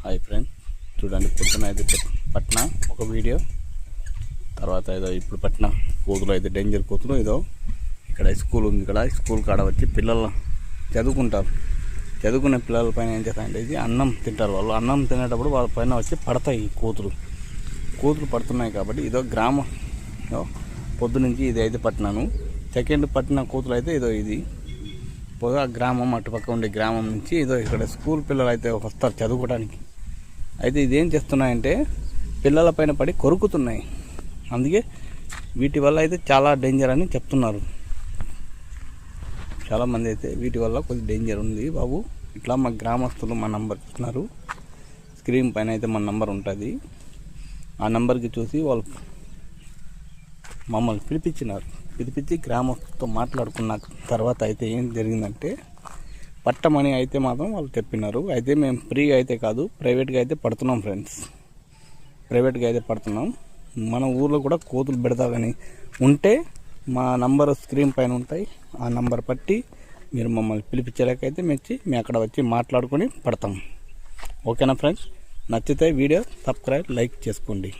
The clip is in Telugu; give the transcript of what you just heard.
హాయ్ ఫ్రెండ్స్, చూడండి పొద్దున అయితే పట్టిన ఒక వీడియో. తర్వాత ఏదో ఇప్పుడు పట్టిన కోతులు అయితే డేంజర్ కోతులు. ఏదో ఇక్కడ స్కూల్ ఉంది, ఇక్కడ స్కూల్ కాడ వచ్చి పిల్లలు చదువుకుంటారు. చదువుకునే పిల్లల పైన ఏం చేస్తారంటే ఇది అన్నం తింటారు. వాళ్ళు అన్నం తినేటప్పుడు వాళ్ళ పైన వచ్చి పడతాయి కోతులు పడుతున్నాయి. కాబట్టి ఇదో గ్రామం పొద్దు నుంచి ఇది అయితే పట్టినాను. సెకండ్ పట్టిన కోతులు అయితే ఇదో ఇది పొగా గ్రామం, అటుపక్క ఉండే గ్రామం నుంచి ఇదో ఇక్కడ స్కూల్ పిల్లలు అయితే వస్తారు చదువుకోవడానికి. అయితే ఇదేం చేస్తున్నాయంటే పిల్లల పైన పడి కొరుకుతున్నాయి. అందుకే వీటి వల్ల అయితే చాలా డేంజర్ అని చెప్తున్నారు చాలామంది. అయితే వీటి వల్ల కొద్ది డేంజర్ ఉంది బాబు. ఇట్లా మా గ్రామస్తులు మా నంబర్ ఇస్తున్నారు. స్క్రీన్ పైన అయితే మన నంబర్ ఉంటుంది. ఆ నెంబర్కి చూసి వాళ్ళు మమ్మల్ని పిలిపించి గ్రామస్తులతో మాట్లాడుకున్న తర్వాత అయితే ఏం జరిగిందంటే పట్టమని అయితే మాత్రం వాళ్ళు చెప్పినారు. అయితే మేము ఫ్రీగా అయితే కాదు, ప్రైవేట్గా అయితే పడుతున్నాం ఫ్రెండ్స్. ప్రైవేట్గా అయితే పడుతున్నాం. మన ఊర్లో కూడా కోతులు పెడతారని ఉంటే మా నంబర్ స్క్రీన్ పైన ఉంటాయి. ఆ నంబర్ పట్టి మీరు మమ్మల్ని పిలిపించలేకైతే మేము అక్కడ వచ్చి మాట్లాడుకొని పడతాం. ఓకేనా ఫ్రెండ్స్? నచ్చితే వీడియో సబ్స్క్రైబ్, లైక్ చేసుకోండి.